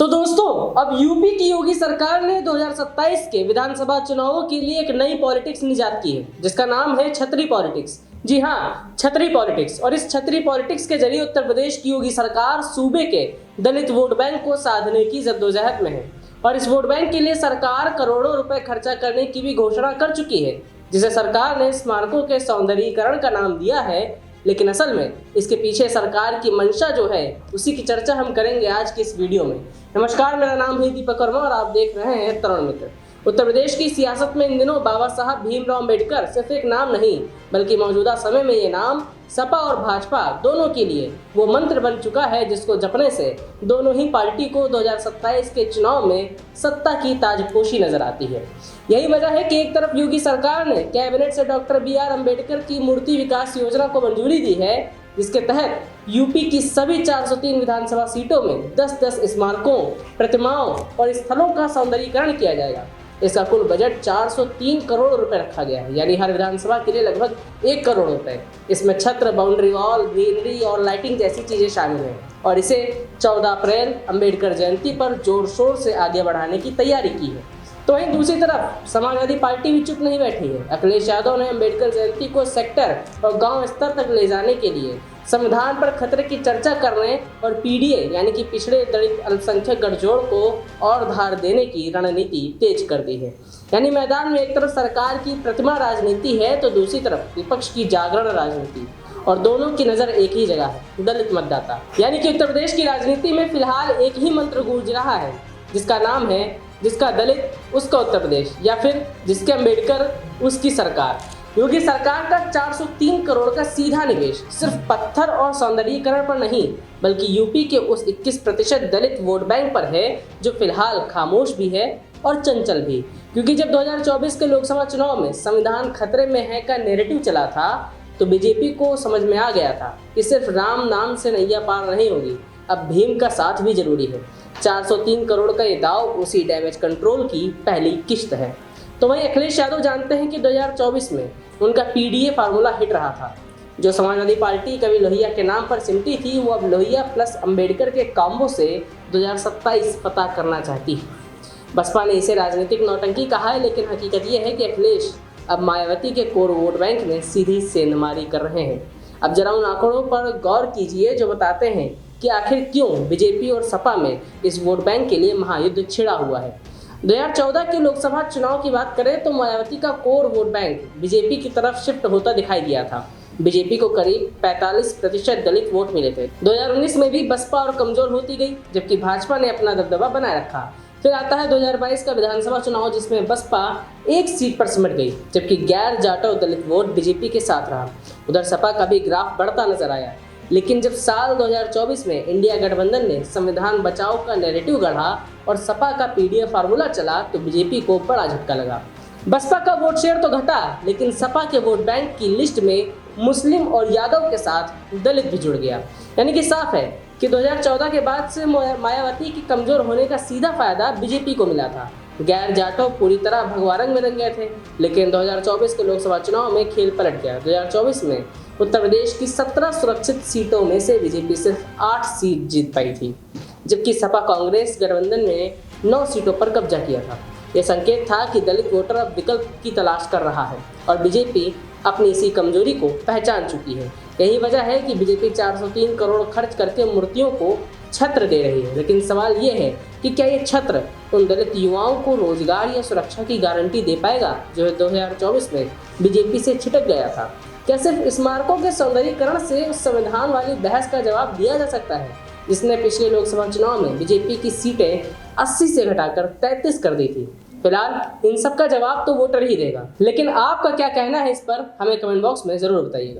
तो दोस्तों, अब यूपी की योगी सरकार ने 2027 के विधानसभा चुनावों के लिए एक नई पॉलिटिक्स निजात की है, जिसका नाम है छतरी पॉलिटिक्स। जी हाँ, छतरी पॉलिटिक्स। और इस छतरी पॉलिटिक्स के जरिए उत्तर प्रदेश की योगी सरकार सूबे के दलित वोट बैंक को साधने की जद्दोजहद में है। और इस वोट बैंक के लिए सरकार करोड़ों रुपए खर्चा करने की भी घोषणा कर चुकी है, जिसे सरकार ने स्मारकों के सौंदर्यीकरण का नाम दिया है। लेकिन असल में इसके पीछे सरकार की मंशा जो है, उसी की चर्चा हम करेंगे आज की इस वीडियो में। नमस्कार, मेरा नाम है दीपक वर्मा और आप देख रहे हैं तरुण मित्र। उत्तर प्रदेश की सियासत में इन दिनों बाबा साहब भीमराव अम्बेडकर सिर्फ एक नाम नहीं, बल्कि मौजूदा समय में ये नाम सपा और भाजपा दोनों के लिए वो मंत्र बन चुका है, जिसको जपने से दोनों ही पार्टी को 2027 के चुनाव में सत्ता की ताजपोशी नजर आती है। यही वजह है कि एक तरफ योगी सरकार ने कैबिनेट से डॉक्टर BR अम्बेडकर की मूर्ति विकास योजना को मंजूरी दी है, जिसके तहत यूपी की सभी 403 विधानसभा सीटों में 10-10 स्मारकों, प्रतिमाओं और स्थलों का सौंदर्यीकरण किया जाएगा। इसका कुल बजट 403 करोड़ रुपए रखा गया है, यानी हर विधानसभा के लिए लगभग 1 करोड़ रुपए। इसमें छत्र, बाउंड्री वॉल, ग्रीनरी और लाइटिंग जैसी चीजें शामिल हैं। और इसे 14 अप्रैल अम्बेडकर जयंती पर जोर शोर से आगे बढ़ाने की तैयारी की है। तो वहीं दूसरी तरफ समाजवादी पार्टी भी चुप नहीं बैठी है। अखिलेश यादव ने अम्बेडकर जयंती को सेक्टर और गांव स्तर तक ले जाने के लिए संविधान पर खतरे की चर्चा करने और PDA यानी कि पिछड़े दलित अल्पसंख्यक गठजोड़ को और धार देने की रणनीति तेज कर दी है। यानी मैदान में एक तरफ सरकार की प्रतिमा राजनीति है, तो दूसरी तरफ विपक्ष की जागरण राजनीति, और दोनों की नजर एक ही जगह है, दलित मतदाता। यानी कि उत्तर प्रदेश की राजनीति में फिलहाल एक ही मंत्र गूंज रहा है, जिसका नाम है जिसका दलित उसका उत्तर प्रदेश, या फिर जिसके अम्बेडकर उसकी सरकार। योगी सरकार का 403 करोड़ का सीधा निवेश सिर्फ पत्थर और सौंदर्यीकरण पर नहीं, बल्कि यूपी के उस 21% दलित वोट बैंक पर है, जो फिलहाल खामोश भी है और चंचल भी। क्योंकि जब 2024 के लोकसभा चुनाव में संविधान खतरे में है का नैरेटिव चला था, तो बीजेपी को समझ में आ गया था कि सिर्फ राम नाम से नैया पार नहीं होगी, अब भीम का साथ भी जरूरी है। 403 करोड़ का ये दाव उसी डैमेज कंट्रोल की पहली किश्त है। तो वहीं अखिलेश यादव जानते हैं कि 2024 में उनका PDA फार्मूला हिट रहा था। जो समाजवादी पार्टी कभी लोहिया के नाम पर सिमटी थी, वो अब लोहिया प्लस अम्बेडकर के कॉम्बो से 2027 पता करना चाहती है। बसपा ने इसे राजनीतिक नौटंकी कहा है, लेकिन हकीकत ये है कि अखिलेश अब मायावती के कोर वोट बैंक में सीधी सेंधमारी कर रहे हैं। अब जरा उन आंकड़ों पर गौर कीजिए जो बताते हैं कि आखिर क्यों बीजेपी और सपा में इस वोट बैंक के लिए महायुद्ध छिड़ा हुआ है। 2014 के लोकसभा चुनाव की बात करें तो मायावती का कोर वोट बैंक बीजेपी की तरफ शिफ्ट होता दिखाई दिया था। बीजेपी को करीब 45% दलित वोट मिले थे। 2019 में भी बसपा और कमजोर होती गई, जबकि भाजपा ने अपना दबदबा बनाए रखा। फिर आता है 2022 का विधानसभा चुनाव, जिसमें बसपा एक सीट पर सिमट गई, जबकि गैर जाटव दलित वोट बीजेपी के साथ रहा। उधर सपा का भी ग्राफ बढ़ता नजर आया। लेकिन जब साल 2024 में इंडिया गठबंधन ने संविधान बचाओ का नैरेटिव गढ़ा और सपा का PDA फार्मूला चला, तो बीजेपी को बड़ा झटका लगा। बसपा का वोट शेयर तो घटा, लेकिन सपा के वोट बैंक की लिस्ट में मुस्लिम और यादव के साथ दलित भी जुड़ गया। यानी कि साफ है कि 2014 के बाद से मायावती की कमजोर होने का सीधा फायदा बीजेपी को मिला था। गैर जाटव पूरी तरह भगवा रंग में रंग गए थे, लेकिन 2024 के लोकसभा चुनाव में खेल पलट गया। 2024 में उत्तर प्रदेश की 17 सुरक्षित सीटों में से बीजेपी सिर्फ 8 सीट जीत पाई थी, जबकि सपा कांग्रेस गठबंधन ने 9 सीटों पर कब्जा किया था। यह संकेत था कि दलित वोटर अब विकल्प की तलाश कर रहा है और बीजेपी अपनी इसी कमजोरी को पहचान चुकी है। यही वजह है कि बीजेपी 403 करोड़ खर्च करके मूर्तियों को छत्र दे रही है। लेकिन सवाल ये है कि क्या ये छत्र उन दलित युवाओं को रोजगार या सुरक्षा की गारंटी दे पाएगा, जो 2024 में बीजेपी से छिटक गया था? क्या सिर्फ स्मारकों के सौंदर्यीकरण से उस संविधान वाली बहस का जवाब दिया जा सकता है, जिसने पिछले लोकसभा चुनाव में बीजेपी की सीटें 80 से घटाकर 33 कर दी थी? फिलहाल इन सब का जवाब तो वोटर ही देगा। लेकिन आपका क्या कहना है इस पर, हमें कमेंट बॉक्स में जरूर बताइएगा।